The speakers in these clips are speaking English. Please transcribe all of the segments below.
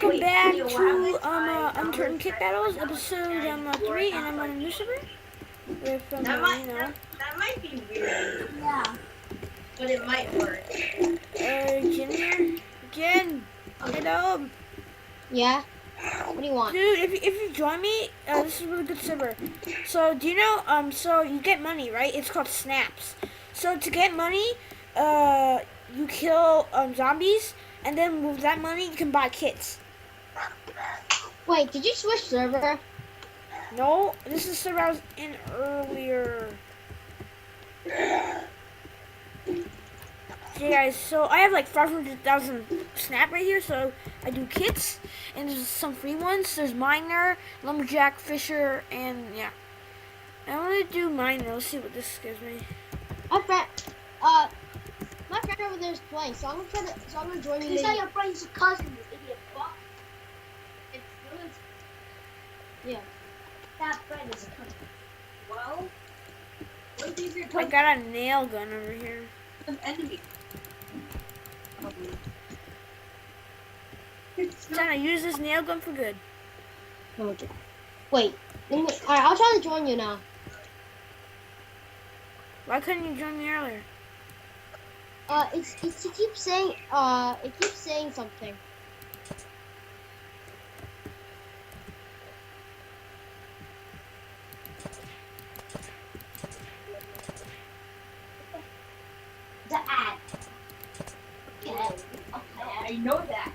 welcome back to Unturned Kit Battles, episode 3, and I'm on a new server with That might be weird. Yeah. But it might work. Jin here. Jin, hello. Yeah. What do you want? Dude, if you join me, this is a really good server. So do you know so you get money, right? It's called snaps. So to get money, you kill zombies, and then with that money you can buy kits. Wait, did you switch server? No, this is the server I was in earlier. Okay guys, so I have like 500,000 snap right here, so I do kits, and there's some free ones. There's miner, lumberjack, fisher, and yeah. I want to do miner. Let's see what this gives me. My friend over there is playing, so I'm gonna join you. You said your friend's cousin, you idiot fuck. It's good. Yeah. That friend is a cousin. Well, what is your I cousin? got a nail gun over here. An enemy. Probably. Trying to use this nail gun for good. Okay. Wait. Alright, I'll try to join you now. Why couldn't you join me earlier? It keeps saying something. The ad. Okay. I know that.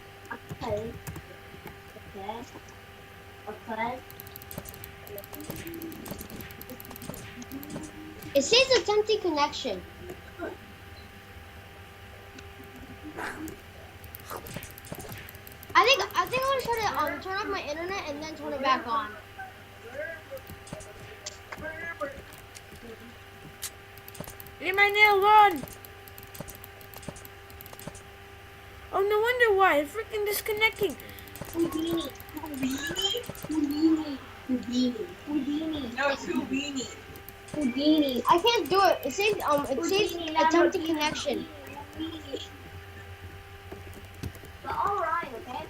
Okay. It says attempting connection. I think I'm gonna try to turn off my internet and then turn it back on. Leave my nail gun! Oh, no wonder why. It's freaking disconnecting. Houdini. No, it's Houdini. I can't do it. It says attempting connection. But alright, okay?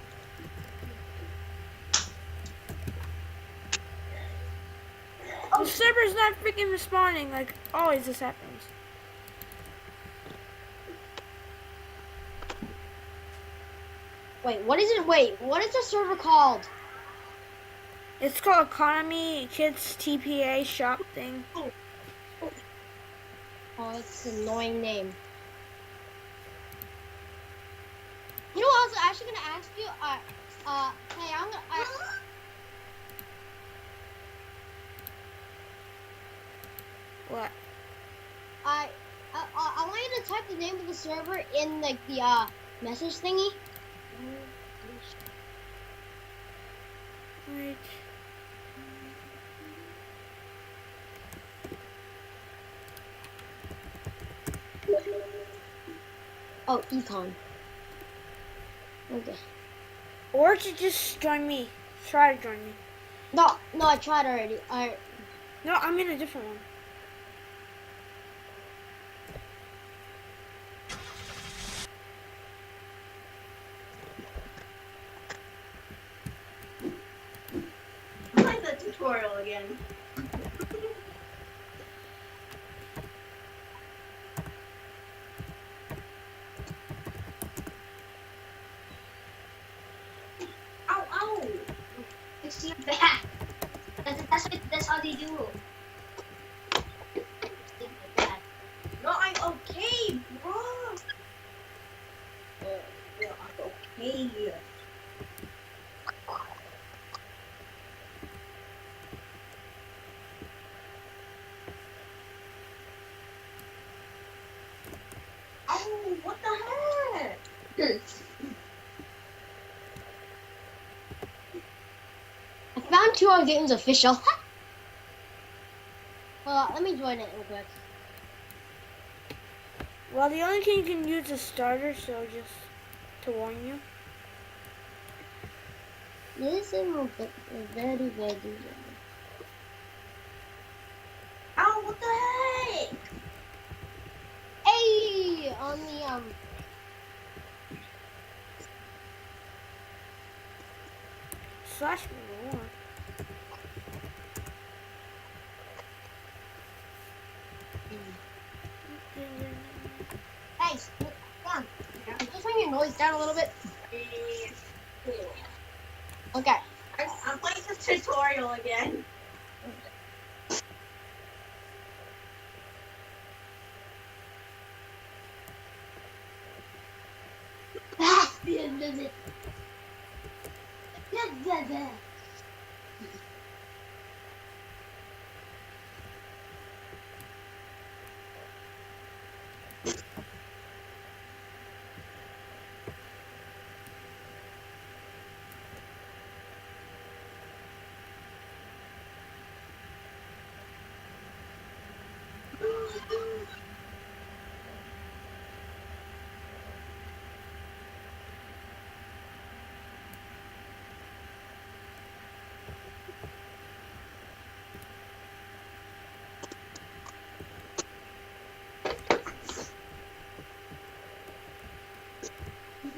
The server's not freaking responding like always this happens. Wait, what is it? Wait, what is the server called? It's called Economy Kids TPA Shop thing. Oh, it's an annoying name. You know what I was actually gonna ask you? Hey, What? I want you to type the name of the server in like the message thingy. Wait. Oh, econ. Okay. Or to just join me. Try to join me. No, I tried already. No, I'm in a different one. I like the tutorial again. Ow! It's your back. That's how they do. No, I'm okay, bro. I'm okay. Oh, what the heck? I found 2 hour games official. Let me join it real quick. Well, the only thing you can use is starter, so just to warn you. Listen, very, very. Ow, what the heck? Hey, on the slash me more. Hey, come on. Just bring your noise down a little bit. Okay. I'm playing the tutorial again.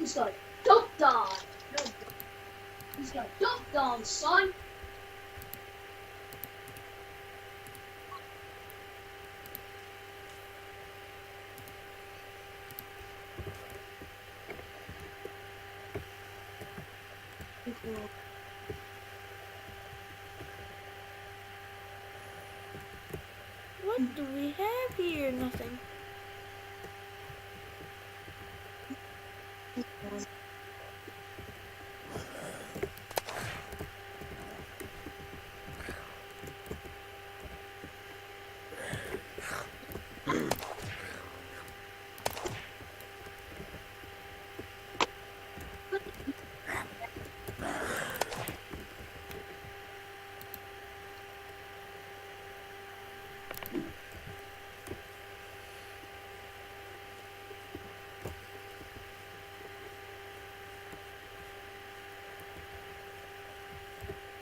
He's got dumped on. He's got dumped on, son. What do we have here? Nothing.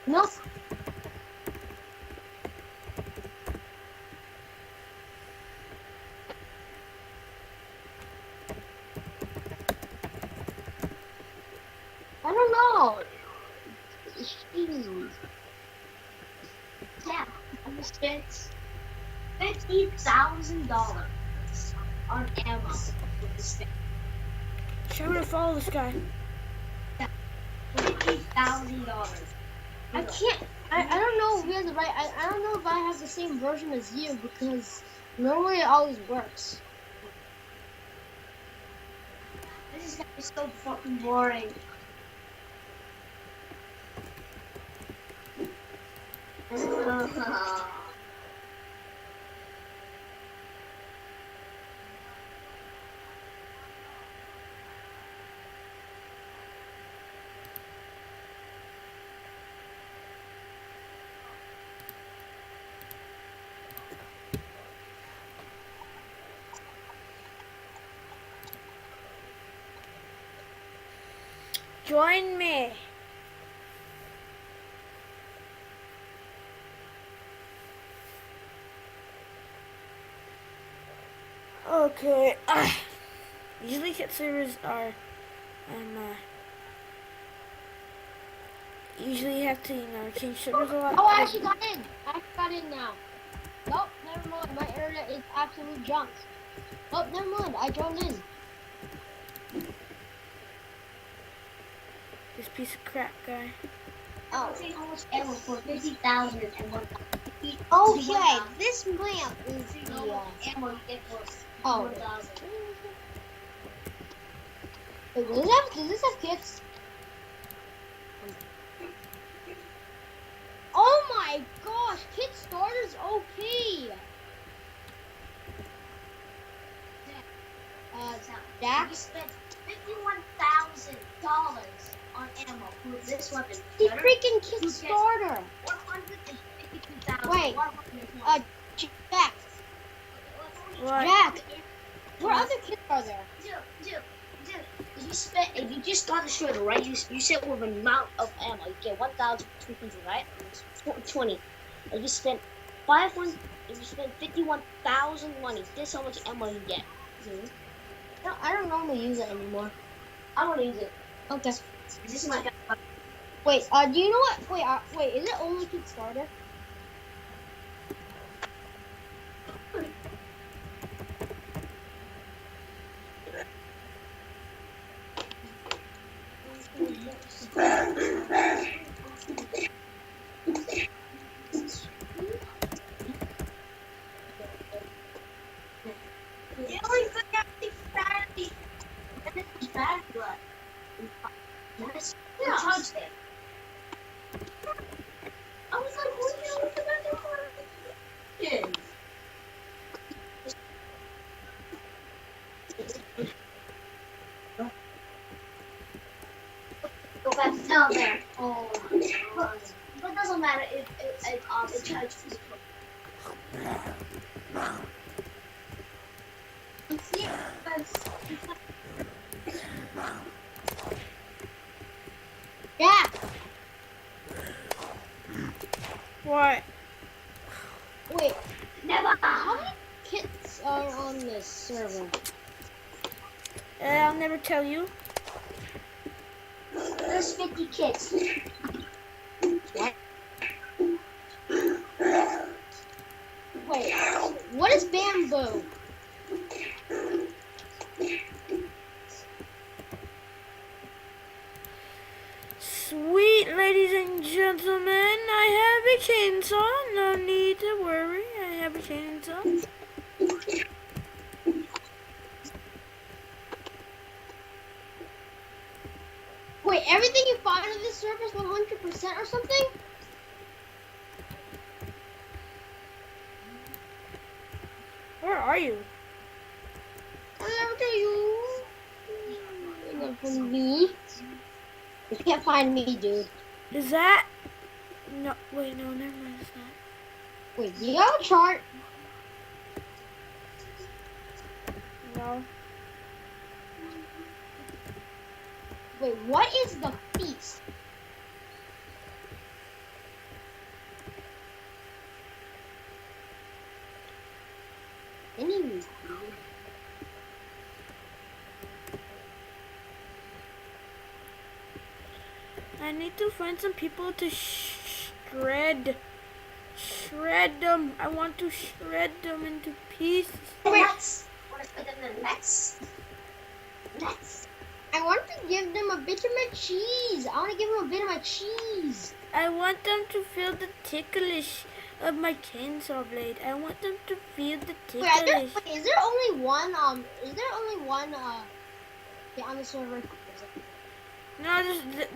No. I don't know. Jeez. Yeah, I spent $50,000 on ammo with this thing. Show me to follow this guy. $50,000. I can't. I don't know if we have the right. I don't know if I have the same version as you because normally it always works. This is gonna be so fucking boring. Join me. Okay. Usually kit servers are usually you have to, change servers a lot. Oh, I actually got in. I actually got in now. Nope, never mind. My internet is absolute junk. Oh, never mind. I joined in. This piece of crap guy. Oh. See how much ammo for 50,000 and 1,000. Okay, this map is the ammo you get for oh. 1,000. Wait, does this have kits? Oh my gosh, kit starters OP. Jack? You spent $51,000 on ammo for this weapon. The freaking kit starter. 152,000. Wait, Jack. What? Jack, what other kits are there? Dude, if you just got a shredder, right? You said with an amount of ammo, you get 1,200, right? 20. And you spent 51,000 money. This how much ammo you get. No, I don't normally use it anymore. I don't use it. Okay. This is my guy. Wait, do you know what? Wait, is it only Kickstarter? The only thing I think badly is bad blood. Yes. Yeah. Charged it. I was like, what the hell is the better part? Kids. Go back down there. Oh, but it doesn't matter if it charges you. See, Yeah. What? Wait, never. how many kits are on this server? I'll never tell you. There's 50 kids. What? Wait, what is bamboo? Sweet ladies and gentlemen, I have a chainsaw. No need to worry. I have a chainsaw. Wait, everything you find on this server is 100% or something? Where are you? I'll never tell you. Not from me. You can't find me, dude. Is that? No, wait, no, never mind. It's not. Wait, do you have a chart? No. Wait, what is the feast? Anyway. I need to find some people to shred them. I want to shred them into pieces. Nuts. Want to put them in the nuts? Nuts. I want to give them a bit of my cheese. I want to give them a bit of my cheese. I want them to feel the ticklish of my chainsaw blade. I want them to feel the ticklish. Is there only one kit on the server? No,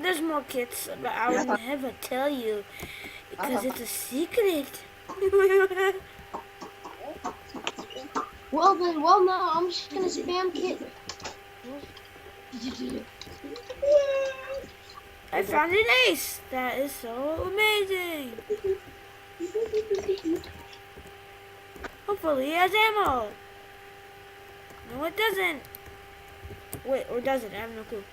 there's more kits, but I will never tell you because it's a secret. Well no, I'm just gonna spam kit. I found an ace. That is so amazing. Hopefully he has ammo. No, it doesn't. Wait, or does it? I have no clue.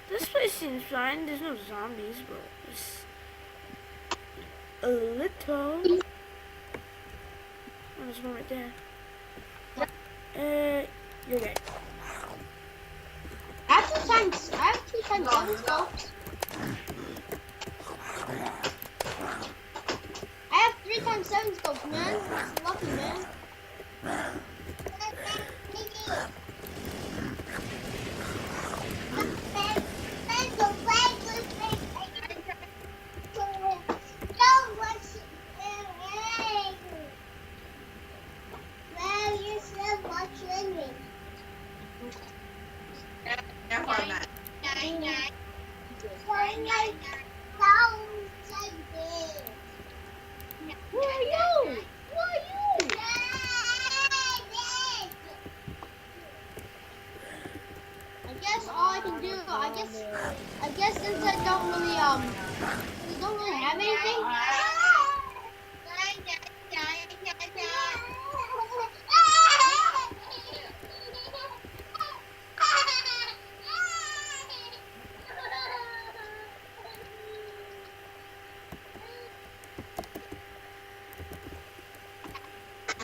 This place seems fine. There's no zombies, but it's a little. Oh, there's one right there. You're dead. I have 2 times 7 scopes. I have 3 times 7 scopes, man. That's lucky, man. Who are you? Who are you? I guess all I can do, I guess since I don't really have anything.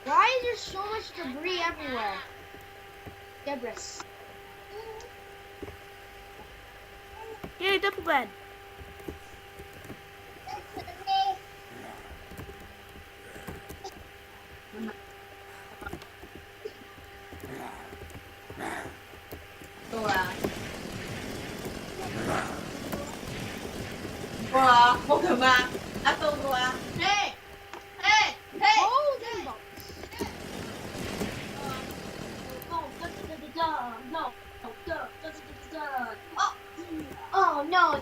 Why is there so much debris everywhere? Debris. Yay, double bed. Wow, một thử mà. Ăn tôm rồi à? Hey, hey, hey. Golden box. Oh no!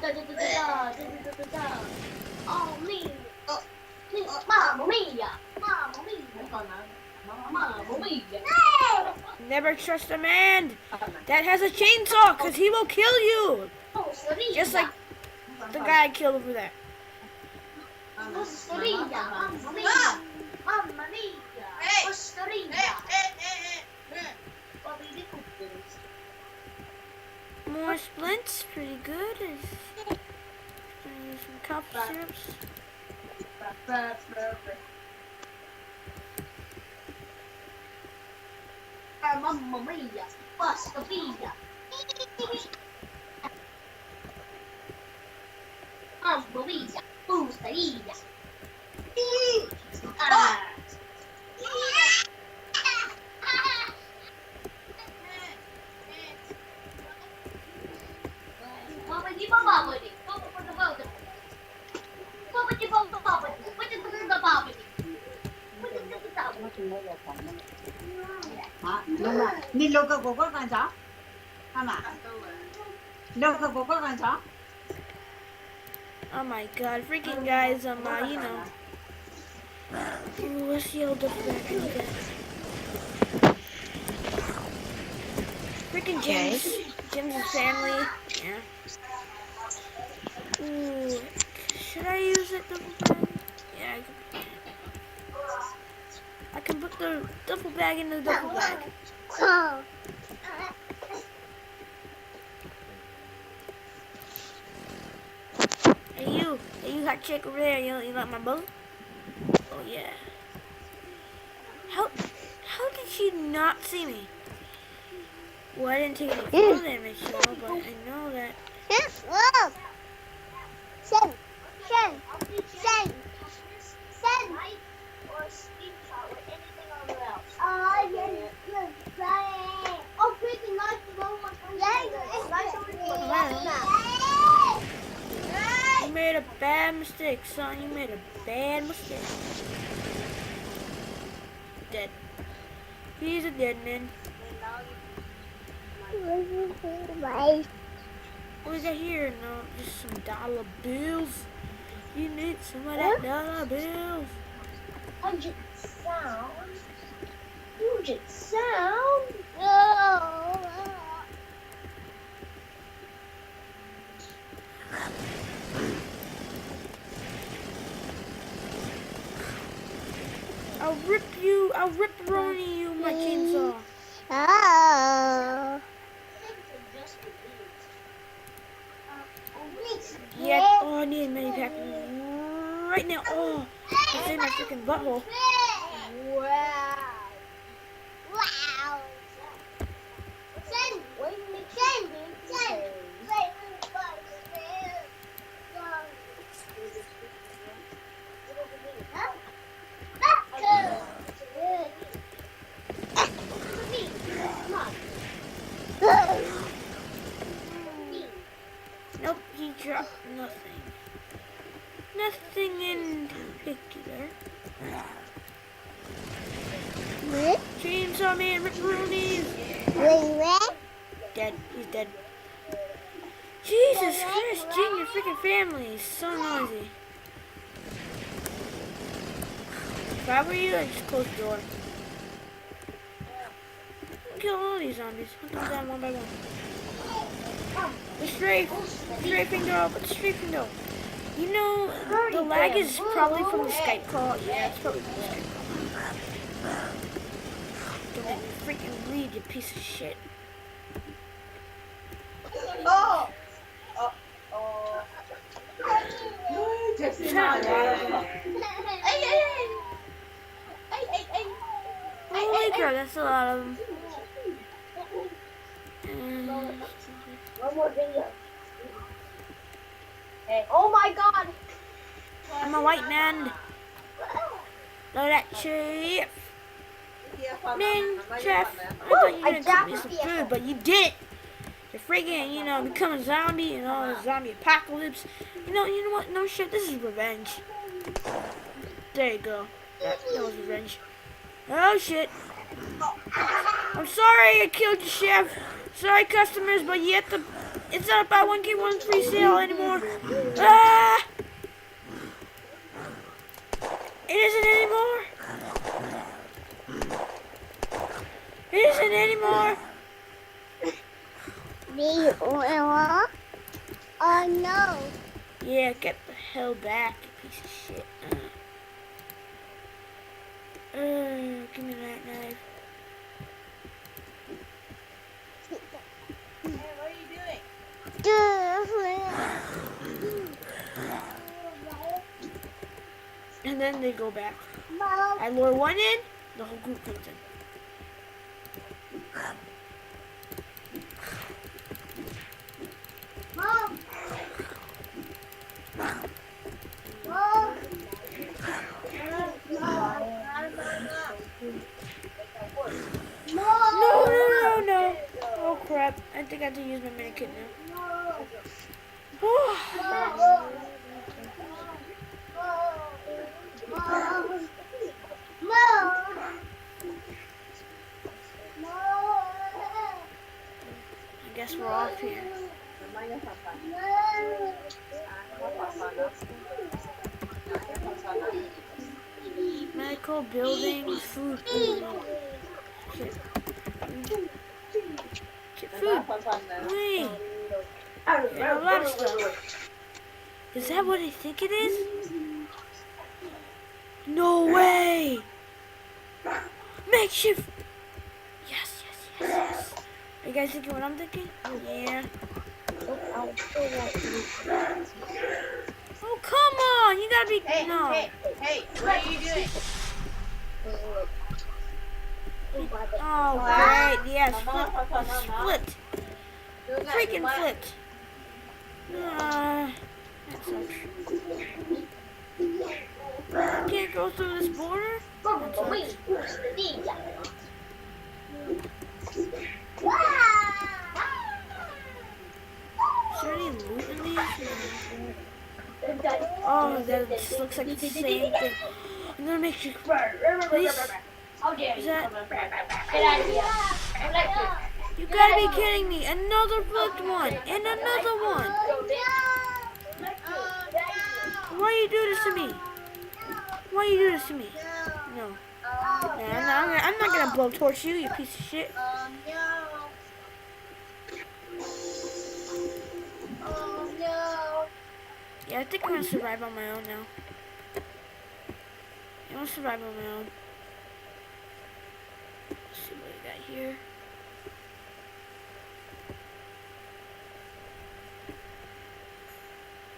Oh me! Mamma mia! Mamma mia! Mamma mia! Never trust a man that has a chainsaw, because he will kill you. Oh, Sarina! Just like the guy I killed over there. Oh, Sarina! Mamma mia! Mamma mia! Oh, Sarina! What did you cook? More splints, pretty good. Use some cough syrups. Mamma mia! Basta via! Mamma mia! Busta via! Ah! Mama di ba babadi? Papa pa na babadi? Papa di ba babadi? Papa di ba babadi? Hả? Nhưng mà nhìn lô cơ của con chó. Không à? Lô cơ của con chó. Oh my god, freaking guys, you know. Ooh, let's yell the back and get freaking Jim's. Jim's family. Yeah. Ooh, should I use it double bag? Yeah, I can put the duffel bag in the duffel bag. Hey you hot chick over there, you like my boat? Oh yeah. How did she not see me? Well, I didn't take any fall damage, though, but I know that. Send. Or sleep shot or anything else. Oh, freaking lights below my You made a bad mistake, son. You made a bad mistake. Dead. He's a dead man. What is that here? No, just some dollar bills. You need some of that dollar bills. 100 sound. I'll rip-a-roni you, my chainsaw. Yeah, oh, I need a mini pack right now. Oh, it's in my freaking butthole. Wow. Nope, he dropped nothing. Nothing in particular. Chainsaw man, rip-a-ronis. Dead. He's dead. Jesus Christ, Jing, your freaking family is so noisy. If I were you, I'd just close the door. Kill all these zombies. Hunt them down one by one. The strafing though, but the strafing though. You know, the lag is probably from the Skype call. Yeah, it's probably from the Skype call. Don't make me freaking read, you piece of shit. Oh. Holy crap, that's a lot of them. One more video. Hey, oh my god! I'm a white man. Look at that chef. Man, chef, I thought you were gonna cook me some food, but you didn't. You're freaking, become a zombie and all the zombie apocalypse. You know what? No shit, this is revenge. There you go. That was revenge. Oh shit. I'm sorry I killed you, chef. Sorry, customers, but you have to. It's not about 1 get 1 free sale anymore. Ah! It isn't anymore. It isn't anymore. Oh no. Yeah, get the hell back, you piece of shit. Give me that knife. Hey, what are you doing? And then they go back. I lure one in, the whole group comes in. Mom. Mom. No. Oh crap. I think I have to use my medikit now. I guess we're off here. Medical building, food building. Get food. Wait. And a lot of stuff. Is that what I think it is? No way! Makeshift! Yes. Are you guys thinking what I'm thinking? Yeah. Oh, come on! You gotta be... No. Hey, what are you doing? Oh, great. Yes, flipped. Freaking flipped. That sucks. Can't go through this border? That sucks. Is there any loot in these? Oh, that just looks like the same thing. I'm gonna make you... Please? Is that... You gotta be kidding me. Another flipped one. And another one. Why you do this to me? Why you do this to me? No. I'm not gonna blowtorch you, you piece of shit. Yeah, I think I'm gonna survive on my own now. I'm gonna survive on my own. Let's see what we got here.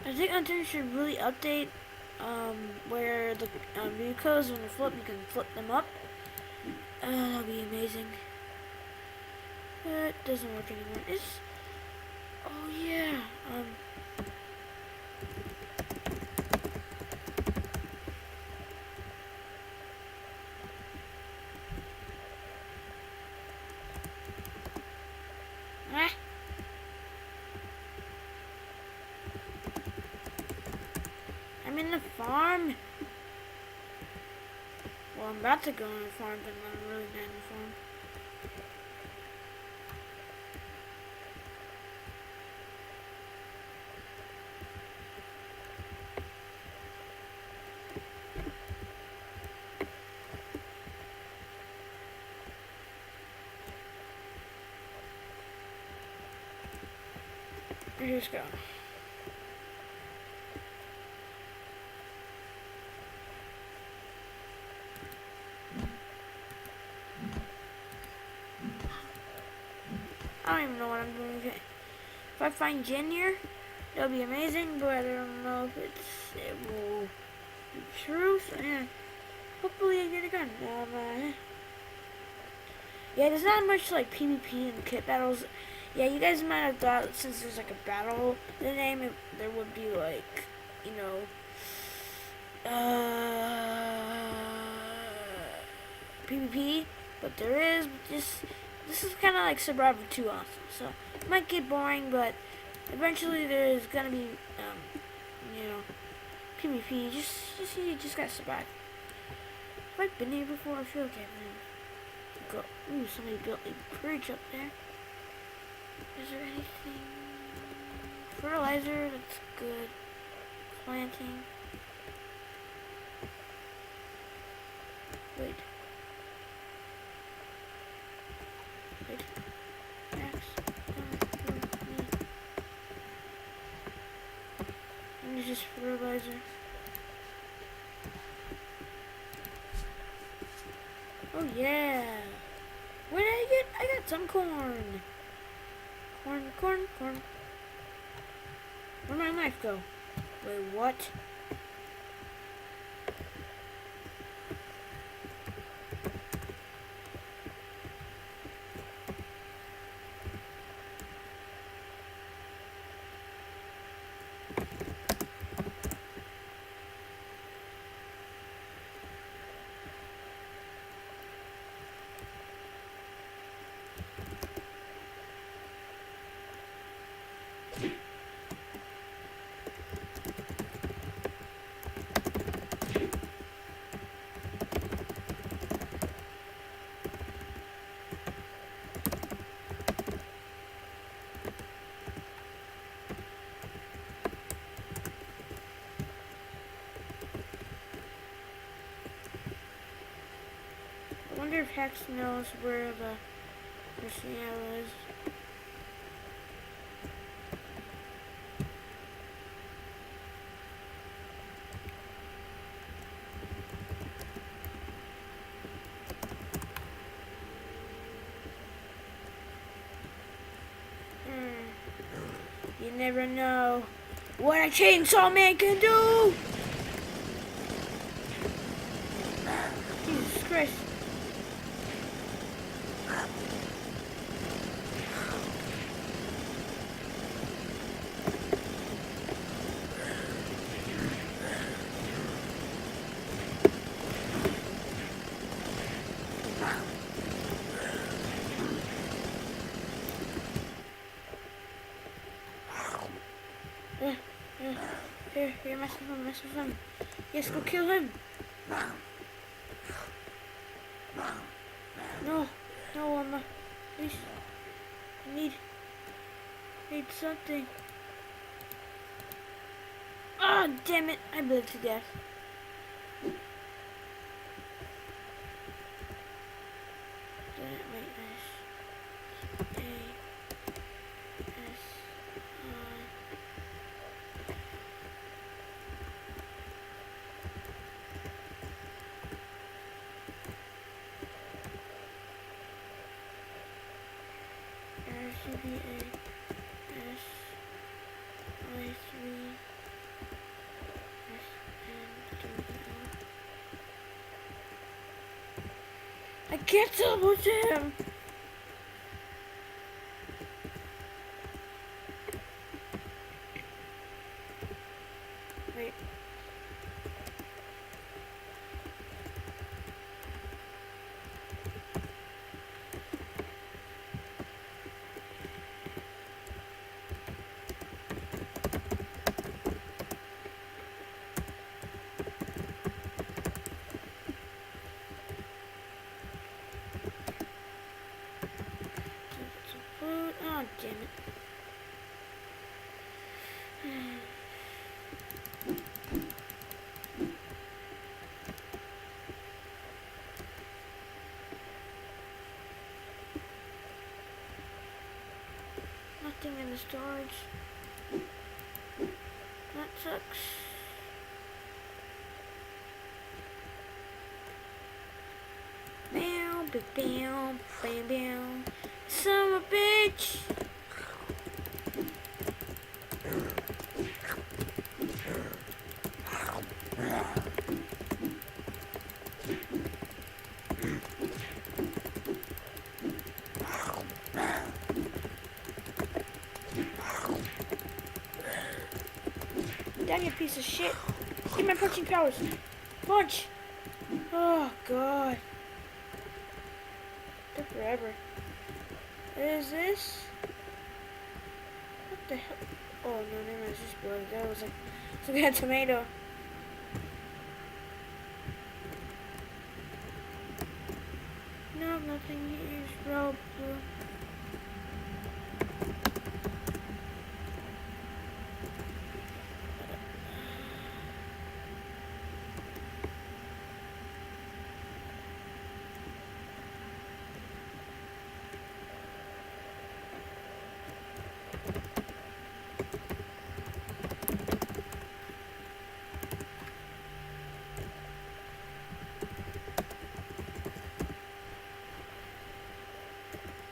I think Unturned should really update where the vehicles, when they flip, you can flip them up. That'll be amazing. It doesn't work anymore. Oh yeah. I'm in the farm. Well, I'm about to go on the farm, but I'm really not in the farm. Let's go. I don't even know what I'm doing. If I find Jen here, that'll be amazing, but I don't know if it will be true. So yeah, hopefully I get a gun. Yeah, there's not much like PvP and kit battles. Yeah, you guys might have thought since there's like a battle in the name, there would be like, you know, PvP, but there is just this is kind of like Survivor 2 also. So it might get boring, but eventually there's gonna be, you know, PvP. You just gotta survive. Have I been here before? I feel like I've been. Go. Ooh, somebody built a bridge up there. Is there anything? Fertilizer, that's good. Planting. Wait. Axe. And it's just fertilizer. Oh yeah. What did I get? I got some corn. Corn. Where'd my knife go? Wait, what? I wonder if Hex knows where the Cristiano is. You never know what a chainsaw man can do! Jesus Christ. Here, mess with him. Yes, go kill him. No, please. I need something. Oh, damn it, I bled to death. I can't tell what's him. Wait. Oh, damn it. Nothing in the storage. That sucks. Bam, bam, bam. Son of a bitch. down, you piece of shit. Give me my punching powers. Punch. Oh, God. Took forever. What is this? What the hell? Oh, no, never mind. It's just blood. That was like some kind of tomato. No, nothing here. It's real blue.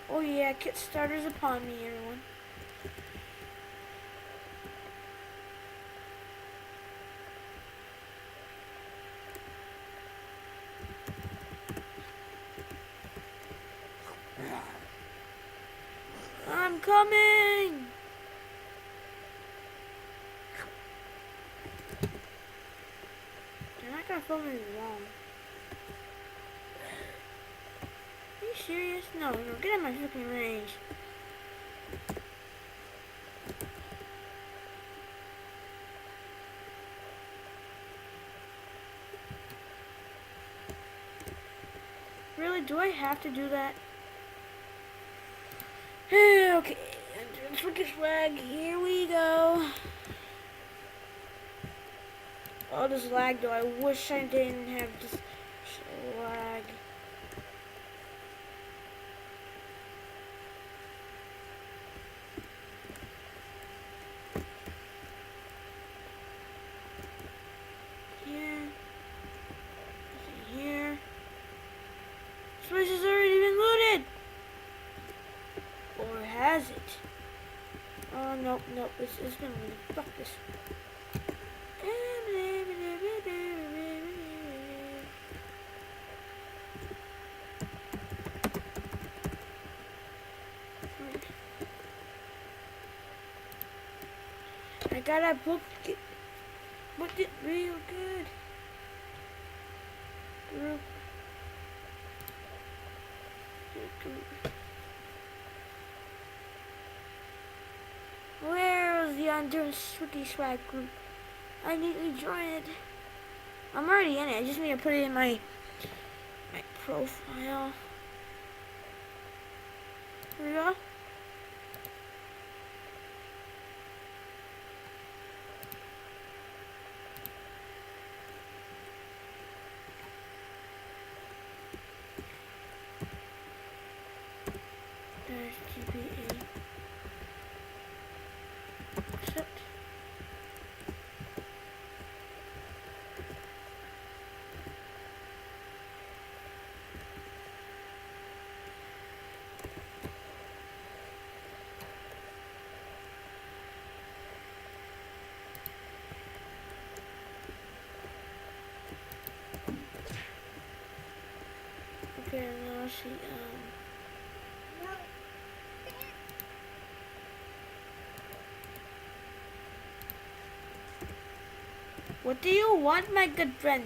Oh yeah, kit starters upon me, everyone. I'm coming! They're not gonna follow me wrong. Are you serious? No, no, get out of my freaking range. Really, do I have to do that? Okay, Turkish flag, here we go. Oh, this lag though, I wish I didn't have this lag. Here. This place has already been looted! Or has it? Oh, nope, nope, it's gonna be, fuck this. I gotta book it real good. Where's the Unturned Kit Swag group? I need to join it. I'm already in it. I just need to put it in my profile. Here we go. There's GPA. Accept. Okay, now let's see, what do you want, my good friend?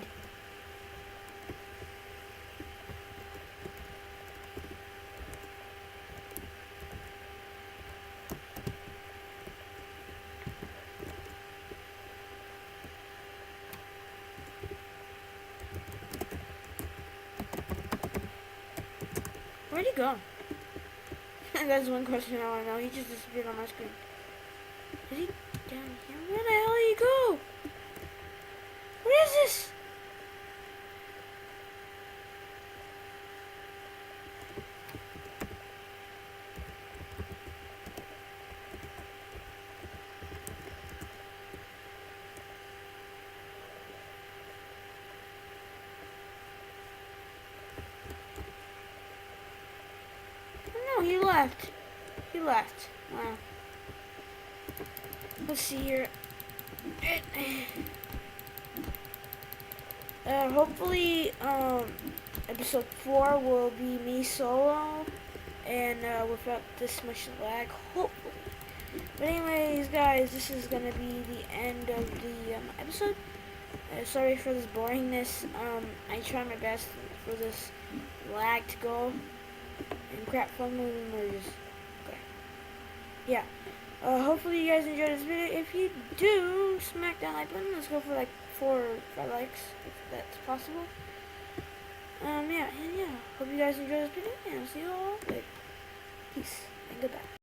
Where'd he go? That's one question I want to know. He just disappeared on my screen. Is he down here? Where the hell did he go? What is this? No, he left. He left. Wow. Let's see here. Hopefully, episode 4 will be me solo, and without this much lag, hopefully. But anyways, guys, this is gonna be the end of the episode. Sorry for this boringness. I try my best for this lag to go. And crap phone moving merges. Okay. Yeah. Hopefully you guys enjoyed this video. If you do, smack that like button. Let's go for like 4 or 5 likes, if that's possible. Yeah, and yeah. Hope you guys enjoyed this video, and I'll see you all later. Peace and goodbye.